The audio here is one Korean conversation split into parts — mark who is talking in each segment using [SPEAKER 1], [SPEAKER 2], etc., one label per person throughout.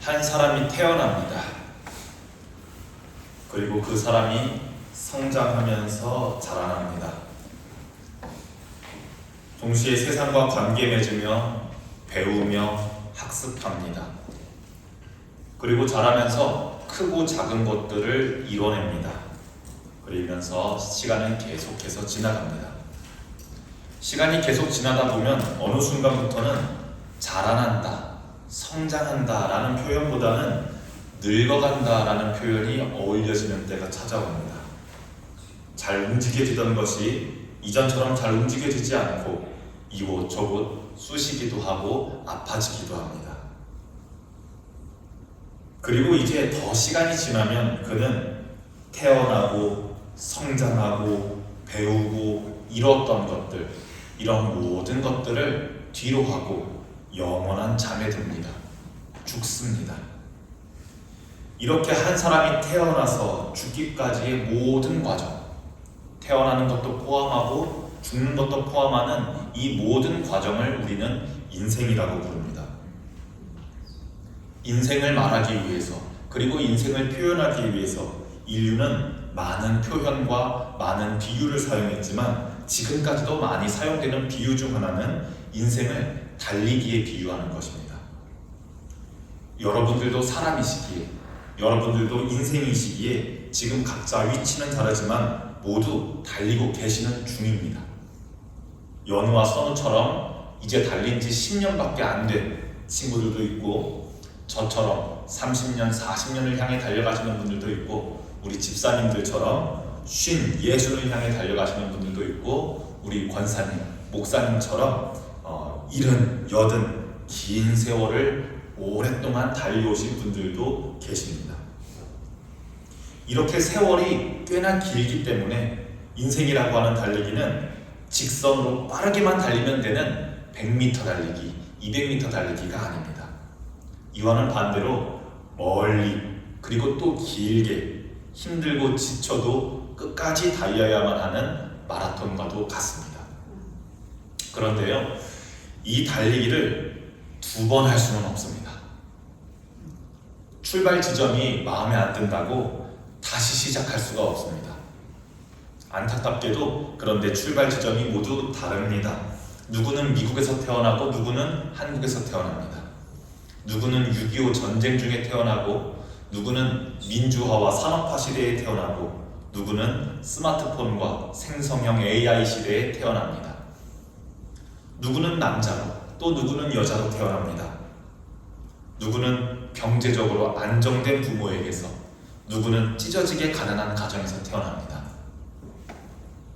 [SPEAKER 1] 한 사람이 태어납니다. 그리고 그 사람이 성장하면서 자라납니다. 동시에 세상과 관계 맺으며 배우며 학습합니다. 그리고 자라면서 크고 작은 것들을 이뤄냅니다. 그러면서 시간은 계속해서 지나갑니다. 시간이 계속 지나다 보면 어느 순간부터는 자라난다, 성장한다 라는 표현보다는 늙어간다 라는 표현이 어울려지는 때가 찾아옵니다. 잘 움직여지던 것이 이전처럼 잘 움직여지지 않고 이곳 저곳 쑤시기도 하고 아파지기도 합니다. 그리고 이제 더 시간이 지나면 그는 태어나고 성장하고 배우고 이뤘던 것들, 이런 모든 것들을 뒤로 하고 영원한 잠에 듭니다. 죽습니다. 이렇게 한 사람이 태어나서 죽기까지의 모든 과정, 태어나는 것도 포함하고 죽는 것도 포함하는 이 모든 과정을 우리는 인생이라고 부릅니다. 인생을 말하기 위해서, 그리고 인생을 표현하기 위해서 인류는 많은 표현과 많은 비유를 사용했지만 지금까지도 많이 사용되는 비유 중 하나는 인생을 달리기에 비유하는 것입니다. 여러분들도 사람이시기에, 여러분들도 인생이시기에 지금 각자 위치는 다르지만 모두 달리고 계시는 중입니다. 연우와 선우처럼 이제 달린 지 10년밖에 안 된 친구들도 있고, 저처럼 30년, 40년을 향해 달려가시는 분들도 있고, 우리 집사님들처럼 50, 60을 향해 달려가시는 분들도 있고, 우리 권사님, 목사님처럼 70, 80 긴 세월을 오랫동안 달려오신 분들도 계십니다. 이렇게 세월이 꽤나 길기 때문에 인생이라고 하는 달리기는 직선으로 빠르게만 달리면 되는 100m 달리기, 200m 달리기가 아닙니다. 이와는 반대로 멀리 그리고 또 길게 힘들고 지쳐도 끝까지 달려야만 하는 마라톤과도 같습니다. 그런데요, 이 달리기를 2번 할 수는 없습니다. 출발 지점이 마음에 안 든다고 다시 시작할 수가 없습니다. 안타깝게도 그런데 출발 지점이 모두 다릅니다. 누구는 미국에서 태어나고 누구는 한국에서 태어납니다. 누구는 6.25 전쟁 중에 태어나고 누구는 민주화와 산업화 시대에 태어나고 누구는 스마트폰과 생성형 AI 시대에 태어납니다. 누구는 남자로 또 누구는 여자로 태어납니다. 누구는 경제적으로 안정된 부모에게서, 누구는 찢어지게 가난한 가정에서 태어납니다.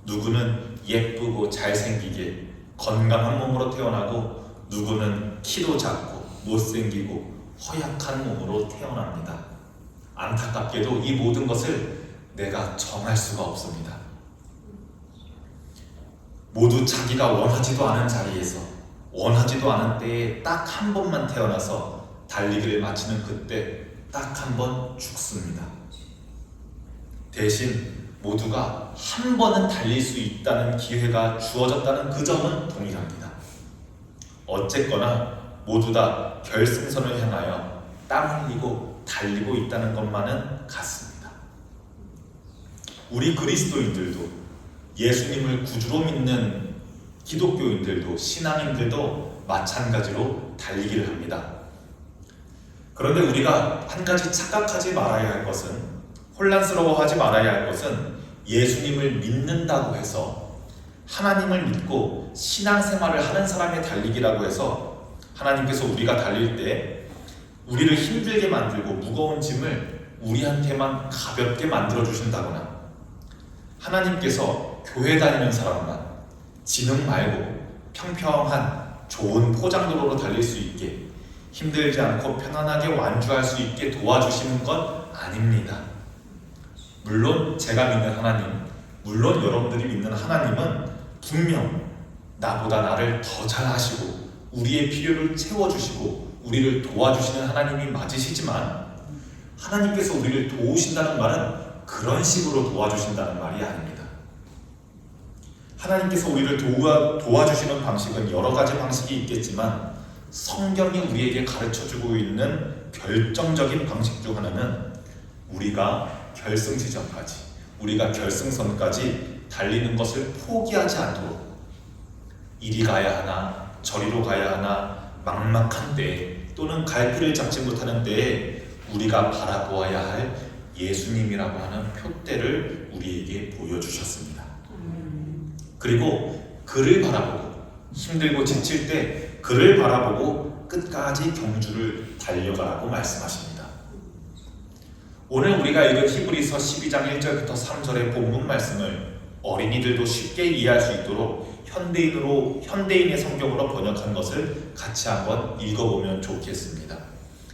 [SPEAKER 1] 누구는 예쁘고 잘생기게 건강한 몸으로 태어나고 누구는 키도 작고 못생기고 허약한 몸으로 태어납니다. 안타깝게도 이 모든 것을 내가 정할 수가 없습니다. 모두 자기가 원하지도 않은 자리에서 원하지도 않은 때에 딱 한 번만 태어나서 달리기를 마치는 그때 딱 한 번 죽습니다. 대신 모두가 한 번은 달릴 수 있다는 기회가 주어졌다는 그 점은 동일합니다. 어쨌거나 모두 다 결승선을 향하여 땀 흘리고 달리고 있다는 것만은 같습니다. 우리 그리스도인들도, 예수님을 구주로 믿는 기독교인들도, 신앙인들도 마찬가지로 달리기를 합니다. 그런데 우리가 한 가지 착각하지 말아야 할 것은, 혼란스러워하지 말아야 할 것은 예수님을 믿는다고 해서, 하나님을 믿고 신앙생활을 하는 사람의 달리기라고 해서 하나님께서 우리가 달릴 때 우리를 힘들게 만들고 무거운 짐을 우리한테만 가볍게 만들어 주신다거나, 하나님께서 교회 다니는 사람만 지능 말고 평평한 좋은 포장도로로 달릴 수 있게, 힘들지 않고 편안하게 완주할 수 있게 도와주시는 건 아닙니다. 물론 제가 믿는 하나님, 물론 여러분들이 믿는 하나님은 분명 나보다 나를 더 잘 아시고 우리의 필요를 채워주시고 우리를 도와주시는 하나님이 맞으시지만, 하나님께서 우리를 도우신다는 말은 그런 식으로 도와주신다는 말이 아닙니다. 하나님께서 우리를 도와주시는 방식은 여러 가지 방식이 있겠지만 성경이 우리에게 가르쳐주고 있는 결정적인 방식 중 하나는 우리가 결승선까지 달리는 것을 포기하지 않도록 이리 가야 하나 저리로 가야 하나 막막한 때 또는 갈피를 잡지 못하는 때에 우리가 바라보아야 할 예수님이라고 하는 표대를 우리에게 보여주셨습니다. 그리고 그를 바라보고 힘들고 지칠 때 그를 바라보고 끝까지 경주를 달려가라고 말씀하십니다. 오늘 우리가 읽은 히브리서 12장 1절부터 3절의 본문 말씀을 어린이들도 쉽게 이해할 수 있도록 현대인의 성경으로 번역한 것을 같이 한번 읽어보면 좋겠습니다.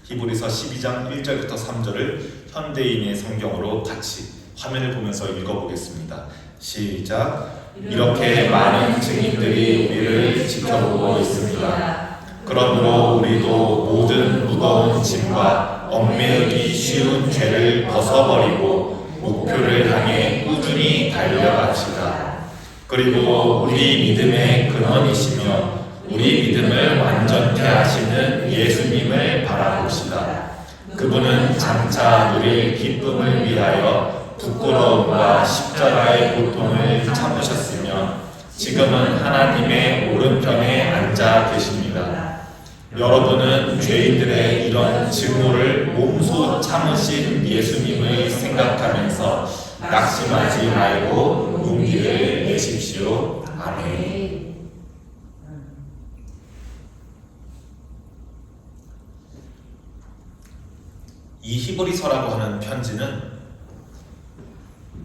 [SPEAKER 1] 히브리서 12장 1절부터 3절을 현대인의 성경으로 같이 화면을 보면서 읽어보겠습니다. 시작. 이렇게 많은 증인들이 우리를 지켜보고 있습니다. 그러므로 우리도 모든 무거운 짐과 얽매이기 쉬운 죄를 벗어버리고 목표를 향해 꾸준히 달려갑시다. 그리고 우리 믿음의 근원이시며 우리 믿음을 완전케 하시는 예수님을 바라봅시다. 그분은 장차 누릴 기쁨을 위하여 부끄러움과 십자가의 고통을 참으셨으며 지금은 하나님의 오른편에 앉아 계십니다. 여러분은 죄인들의 이런 증오를 몸소 참으신 예수님을 생각하면서 낙심하지 말고 용기를 내십시오. 아멘. 이 히브리서라고 하는 편지는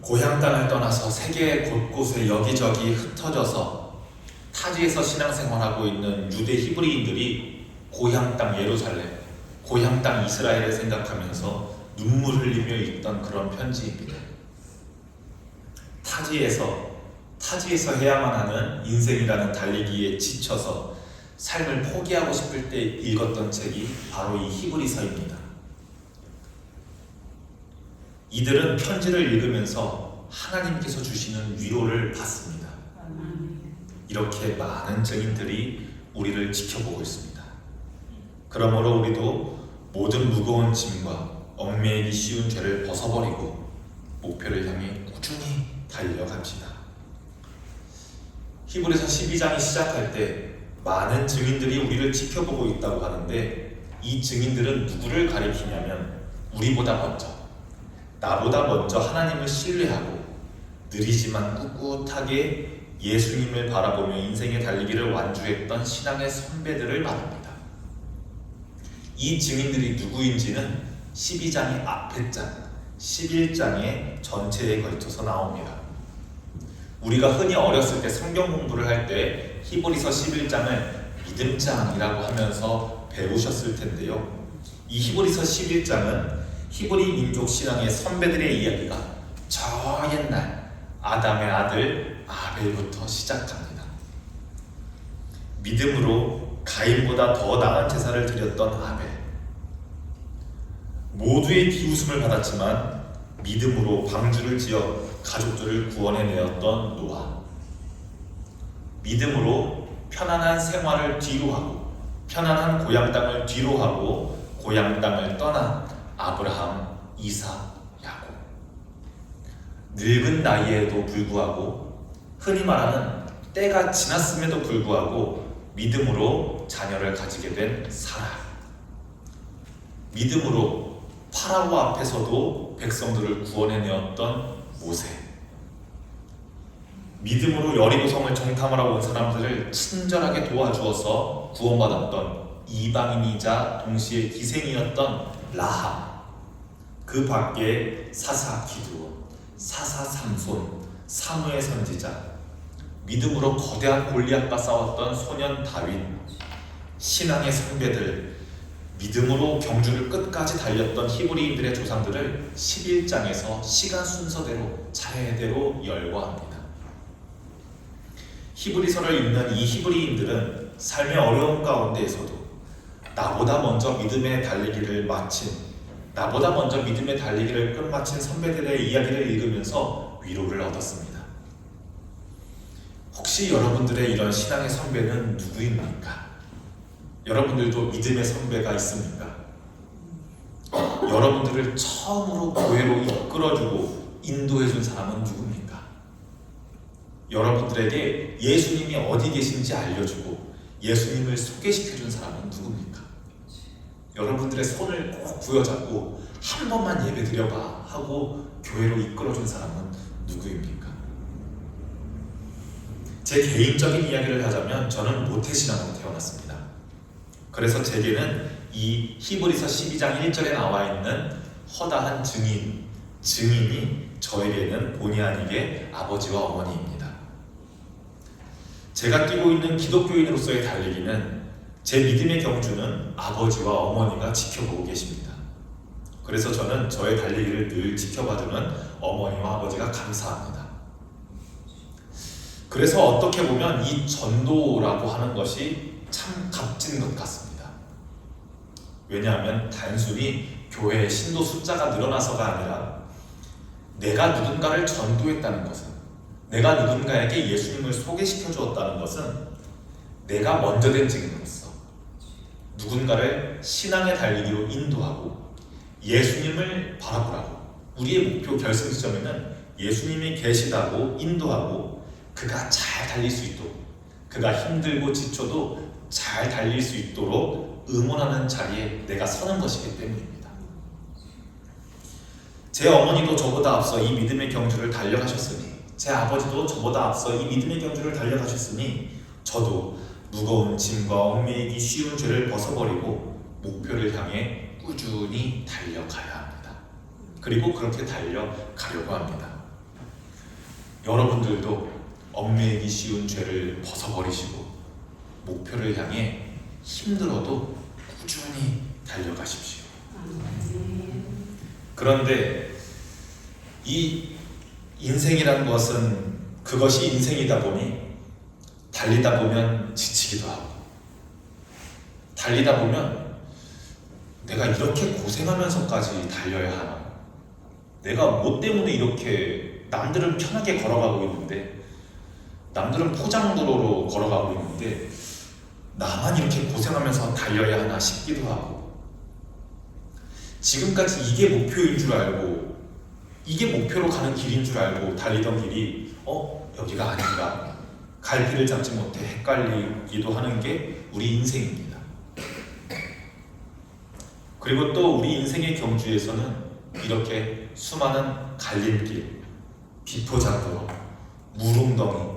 [SPEAKER 1] 고향 땅을 떠나서 세계 곳곳에 여기저기 흩어져서 타지에서 신앙생활하고 있는 유대 히브리인들이 고향 땅 예루살렘, 고향 땅 이스라엘을 생각하면서 눈물 흘리며 읽던 그런 편지입니다. 타지에서 해야만 하는 인생이라는 달리기에 지쳐서 삶을 포기하고 싶을 때 읽었던 책이 바로 이 히브리서입니다. 이들은 편지를 읽으면서 하나님께서 주시는 위로를 받습니다. 이렇게 많은 증인들이 우리를 지켜보고 있습니다. 그러므로 우리도 모든 무거운 짐과 얽매이기 쉬운 죄를 벗어버리고 목표를 향해 꾸준히 달려갑시다. 히브리서 12장이 시작할 때 많은 증인들이 우리를 지켜보고 있다고 하는데 이 증인들은 누구를 가리키냐면 우리보다 먼저, 나보다 먼저 하나님을 신뢰하고 느리지만 꿋꿋하게 예수님을 바라보며 인생의 달리기를 완주했던 신앙의 선배들을 말합니다. 이 증인들이 누구인지는 12장의 앞에 장, 11장의 전체에 걸쳐서 나옵니다. 우리가 흔히 어렸을 때 성경 공부를 할 때 히브리서 11장을 믿음장이라고 하면서 배우셨을 텐데요. 이 히브리서 11장은 히브리 민족 신앙의 선배들의 이야기가 저 옛날 아담의 아들 아벨부터 시작합니다. 믿음으로 가인보다 더 나은 제사를 드렸던 아벨, 모두의 비웃음을 받았지만 믿음으로 방주를 지어 가족들을 구원해내었던 노아, 믿음으로 편안한 생활을 뒤로하고 편안한 고향 땅을 뒤로하고 고향 땅을 떠난 아브라함, 이삭, 야곱, 늙은 나이에도 불구하고 흔히 말하는 때가 지났음에도 불구하고 믿음으로 자녀를 가지게 된 사라, 믿음으로 파라오 앞에서도 백성들을 구원해내었던 모세, 믿음으로 여리고성을 정탐하러 온 사람들을 친절하게 도와주어서 구원받았던 이방인이자 동시에 기생이었던 라합, 그 밖에 사사 기드온, 사사 삼손, 사무엘 선지자, 믿음으로 거대한 골리앗과 싸웠던 소년 다윗, 신앙의 선배들, 믿음으로 경주를 끝까지 달렸던 히브리인들의 조상들을 11장에서 시간 순서대로 차례대로 열거합니다. 히브리서를 읽는 이 히브리인들은 삶의 어려움 가운데에서도 나보다 먼저 믿음의 달리기를 끝마친 선배들의 이야기를 읽으면서 위로를 얻었습니다. 혹시 여러분들의 이런 신앙의 선배는 누구입니까? 여러분들도 믿음의 선배가 있습니까? 여러분들을 처음으로 교회로 이끌어주고 인도해준 사람은 누굽니까? 여러분들에게 예수님이 어디 계신지 알려주고 예수님을 소개시켜준 사람은 누굽니까? 여러분들의 손을 꼭 부여잡고 한 번만 예배 드려봐 하고 교회로 이끌어준 사람은 누구입니까? 제 개인적인 이야기를 하자면 저는 모태신앙으로 태어났습니다. 그래서 제게는 이 히브리서 12장 1절에 나와 있는 허다한 증인이 저에게는 본의 아니게 아버지와 어머니입니다. 제가 뛰고 있는 기독교인으로서의 달리기는 제 믿음의 경주는 아버지와 어머니가 지켜보고 계십니다. 그래서 저는 저의 달리기를 늘 지켜봐주는 어머니와 아버지가 감사합니다. 그래서 어떻게 보면 이 전도라고 하는 것이 참 값진 것 같습니다. 왜냐하면 단순히 교회의 신도 숫자가 늘어나서가 아니라 내가 누군가를 전도했다는 것은, 내가 누군가에게 예수님을 소개시켜 주었다는 것은 내가 먼저 된 증인으로서 누군가를 신앙의 달리기로 인도하고 예수님을 바라보라고, 우리의 목표 결승 지점에는 예수님이 계시다고 인도하고 그가 잘 달릴 수 있도록, 그가 힘들고 지쳐도 잘 달릴 수 있도록 응원하는 자리에 내가 서는 것이기 때문입니다. 제 어머니도 저보다 앞서 이 믿음의 경주를 달려가셨으니, 제 아버지도 저보다 앞서 이 믿음의 경주를 달려가셨으니 저도 무거운 짐과 얽매이기 쉬운 죄를 벗어버리고 목표를 향해 꾸준히 달려가야 합니다. 그리고 그렇게 달려가려고 합니다. 여러분들도 얽매이기 쉬운 죄를 벗어버리시고 목표를 향해 힘들어도 꾸준히 달려가십시오. 그런데 이 인생이란 것은 그것이 인생이다 보니 달리다 보면 지치기도 하고, 달리다 보면 내가 이렇게 고생하면서까지 달려야 하나? 내가 뭐 때문에 이렇게, 남들은 편하게 걸어가고 있는데, 남들은 포장도로로 걸어가고 있는데 나만 이렇게 고생하면서 달려야 하나 싶기도 하고, 지금까지 이게 목표인 줄 알고, 이게 목표로 가는 길인 줄 알고 달리던 길이 여기가 아닌가, 갈피를 잡지 못해 헷갈리기도 하는 게 우리 인생입니다. 그리고 또 우리 인생의 경주에서는 이렇게 수많은 갈림길, 비포장도로, 물웅덩이,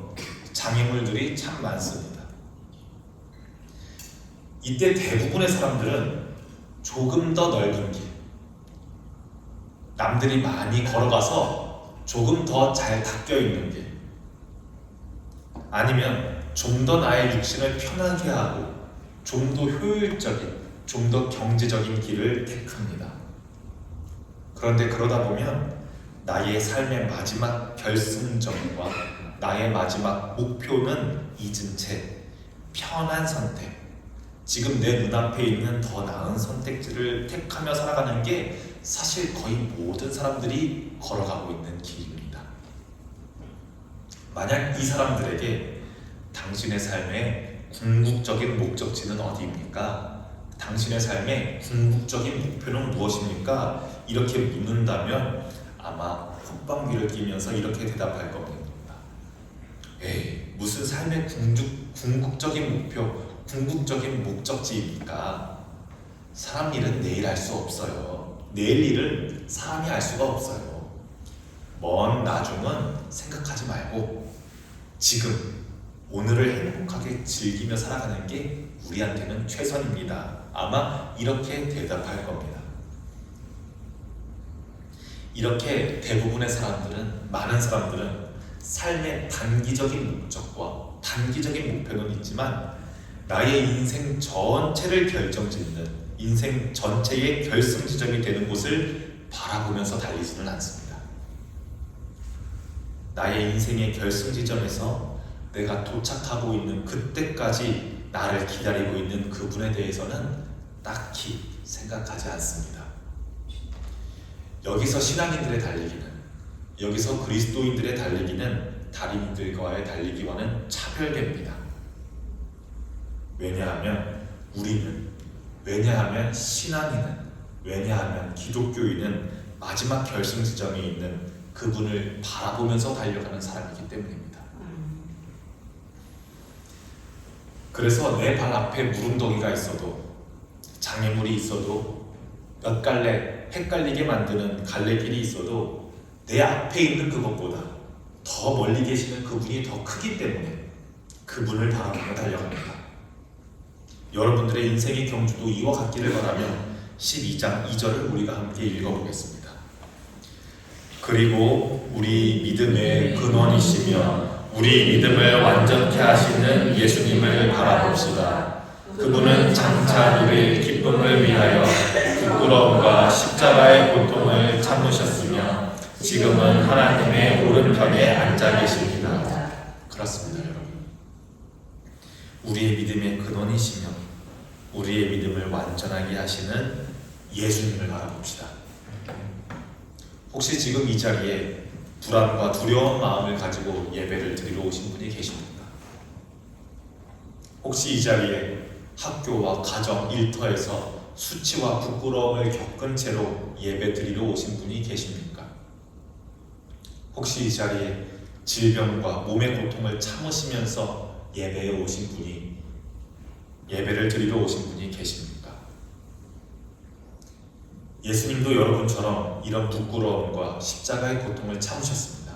[SPEAKER 1] 장애물들이 참 많습니다. 이때 대부분의 사람들은 조금 더 넓은 길, 남들이 많이 걸어가서 조금 더 잘 닦여있는 길, 아니면 좀 더 나의 육신을 편하게 하고 좀 더 효율적인, 좀 더 경제적인 길을 택합니다. 그런데 그러다 보면 나의 삶의 마지막 결승점과 나의 마지막 목표는 잊은 채 편한 선택, 지금 내 눈앞에 있는 더 나은 선택지를 택하며 살아가는 게 사실 거의 모든 사람들이 걸어가고 있는 길입니다. 만약 이 사람들에게 당신의 삶의 궁극적인 목적지는 어디입니까? 당신의 삶의 궁극적인 목표는 무엇입니까? 이렇게 묻는다면 아마 콧방귀를 뀌면서 이렇게 대답할 겁니다. 에이, 무슨 삶의 궁극적인 목표, 궁극적인 목적지입니까? 사람 일은 내일 알 수 없어요. 내일 일은 사람이 알 수가 없어요. 먼 나중은 생각하지 말고 지금 오늘을 행복하게 즐기며 살아가는 게 우리한테는 최선입니다. 아마 이렇게 대답할 겁니다. 이렇게 대부분의 사람들은, 많은 사람들은 삶의 단기적인 목적과 단기적인 목표는 있지만 나의 인생 전체를 결정짓는, 인생 전체의 결승지점이 되는 곳을 바라보면서 달리지는 않습니다. 나의 인생의 결승지점에서 내가 도착하고 있는 그때까지 나를 기다리고 있는 그분에 대해서는 딱히 생각하지 않습니다. 여기서 신앙인들의 달리기는, 여기서 그리스도인들의 달리기는 다른들과의 달리기와는 차별됩니다. 왜냐하면 신앙인은, 왜냐하면 기독교인은 마지막 결승지점에 있는 그분을 바라보면서 달려가는 사람이기 때문입니다. 그래서 내 발 앞에 무릉덩이가 있어도, 장애물이 있어도, 몇 갈래 헷갈리게 만드는 갈래길이 있어도 내 앞에 있는 그것보다 더 멀리 계시는 그분이 더 크기 때문에 그분을 바라보며 달려갑니다. 여러분들의 인생의 경주도 이와 같기를 바라며 12장 2절을 우리가 함께 읽어보겠습니다. 그리고 우리 믿음의 근원이시며 우리 믿음을 완전케 하시는 예수님을 바라봅시다. 그분은 장차 누릴 기쁨을 위하여 부끄러움과 십자가의 고통을 참으셨으며 지금은 하나님의 오른편에 앉아 계십니다. 그렇습니다, 여러분. 우리의 믿음의 근원이시며 우리의 믿음을 완전하게 하시는 예수님을 바라봅시다. 혹시 지금 이 자리에 불안과 두려운 마음을 가지고 예배를 드리러 오신 분이 계십니까? 혹시 이 자리에 학교와 가정, 일터에서 수치와 부끄러움을 겪은 채로 예배 드리러 오신 분이 계십니까? 혹시 이 자리에 질병과 몸의 고통을 참으시면서 예배에 오신 분이, 예배를 드리러 오신 분이 계십니까? 예수님도 여러분처럼 이런 부끄러움과 십자가의 고통을 참으셨습니다.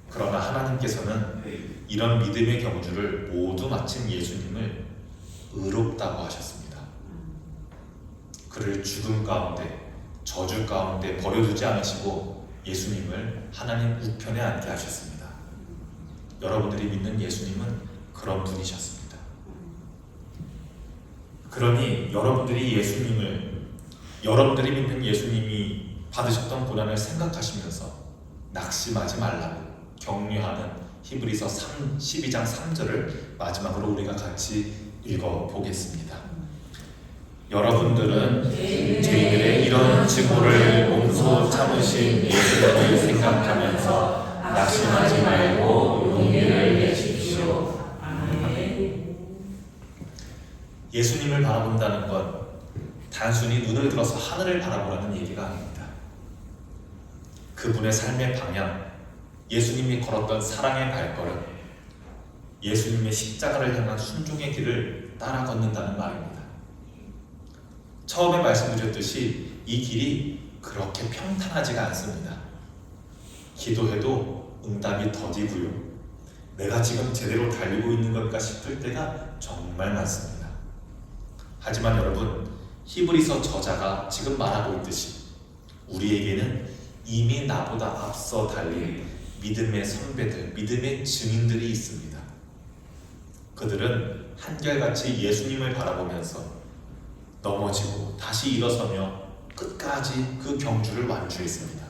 [SPEAKER 1] 그러나 하나님께서는 이런 믿음의 경주를 모두 마친 예수님을 의롭다고 하셨습니다. 그를 죽음 가운데, 저주 가운데 버려두지 않으시고 예수님을 하나님 우편에 앉게 하셨습니다. 여러분들이 믿는 예수님은 그런 분이셨습니다. 그러니 여러분들이 믿는 예수님이 받으셨던 고난을 생각하시면서 낙심하지 말라고 격려하는 히브리서 12장 3절을 마지막으로 우리가 같이 읽어보겠습니다. 여러분들은 죄인들의 이런 증오를 몸소 참으신 예수님을 생각하면서 낙심하지 말고 용기를 내십시오. 아멘. 예수님을 바라본다는 건 단순히 눈을 들어서 하늘을 바라보라는 얘기가 아닙니다. 그분의 삶의 방향, 예수님이 걸었던 사랑의 발걸음, 예수님의 십자가를 향한 순종의 길을 따라 걷는다는 말입니다. 처음에 말씀드렸듯이 이 길이 그렇게 평탄하지가 않습니다. 기도해도 응답이 더디고요. 내가 지금 제대로 달리고 있는 걸까 싶을 때가 정말 많습니다. 하지만 여러분, 히브리서 저자가 지금 말하고 있듯이 우리에게는 이미 나보다 앞서 달린 믿음의 선배들, 믿음의 증인들이 있습니다. 그들은 한결같이 예수님을 바라보면서 넘어지고 다시 일어서며 끝까지 그 경주를 완주했습니다.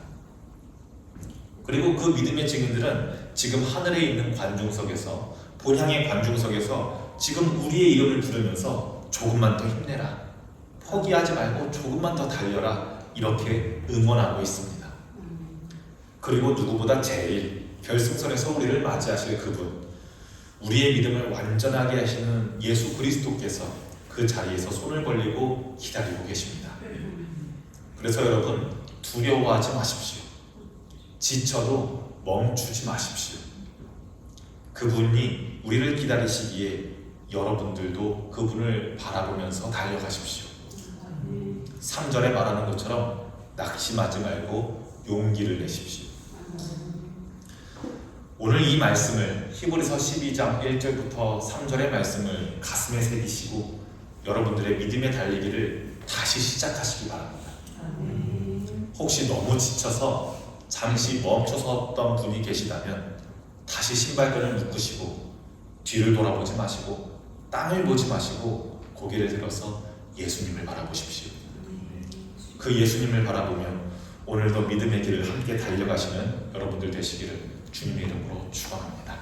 [SPEAKER 1] 그리고 그 믿음의 증인들은 지금 하늘에 있는 관중석에서, 본향의 관중석에서 지금 우리의 이름을 부르면서 조금만 더 힘내라, 포기하지 말고 조금만 더 달려라, 이렇게 응원하고 있습니다. 그리고 누구보다 제일 결승선에서 우리를 맞이하실 그분, 우리의 믿음을 완전하게 하시는 예수 그리스도께서 그 자리에서 손을 벌리고 기다리고 계십니다. 그래서 여러분, 두려워하지 마십시오. 지쳐도 멈추지 마십시오. 그분이 우리를 기다리시기에 여러분들도 그분을 바라보면서 달려가십시오. 3절에 말하는 것처럼 낙심하지 말고 용기를 내십시오. 오늘 이 말씀을, 히브리서 12장 1절부터 3절의 말씀을 가슴에 새기시고 여러분들의 믿음의 달리기를 다시 시작하시기 바랍니다. 혹시 너무 지쳐서 잠시 멈춰섰던 분이 계시다면 다시 신발끈을 묶으시고 뒤를 돌아보지 마시고 땅을 보지 마시고 고개를 들어서 예수님을 바라보십시오. 그 예수님을 바라보며 오늘도 믿음의 길을 함께 달려가시는 여러분들 되시기를 주님의 이름으로 축원합니다.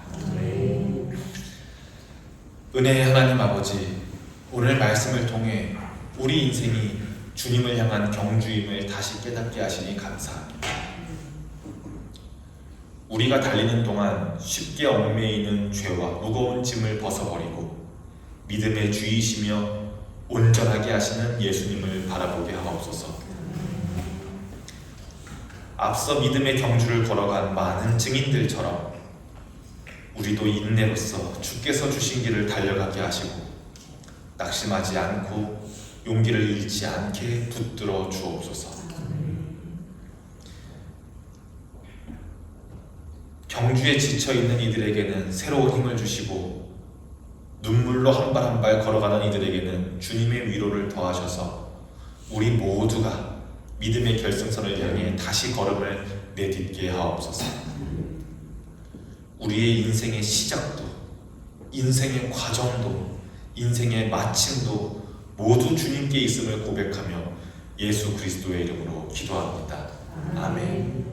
[SPEAKER 1] 은혜의 하나님 아버지, 오늘 말씀을 통해 우리 인생이 주님을 향한 경주임을 다시 깨닫게 하시니 감사합니다. 우리가 달리는 동안 쉽게 얽매이는 죄와 무거운 짐을 벗어버리고 믿음의 주이시며 온전하게 하시는 예수님을 바라보게 하옵소서. 앞서 믿음의 경주를 걸어간 많은 증인들처럼 우리도 인내로서 주께서 주신 길을 달려가게 하시고 낙심하지 않고 용기를 잃지 않게 붙들어 주옵소서. 경주에 지쳐있는 이들에게는 새로운 힘을 주시고 눈물로 한 발 한 발 걸어가는 이들에게는 주님의 위로를 더하셔서 우리 모두가 믿음의 결승선을 향해 다시 걸음을 내딛게 하옵소서. 우리의 인생의 시작도, 인생의 과정도, 인생의 마침도 모두 주님께 있음을 고백하며 예수 그리스도의 이름으로 기도합니다. 아멘.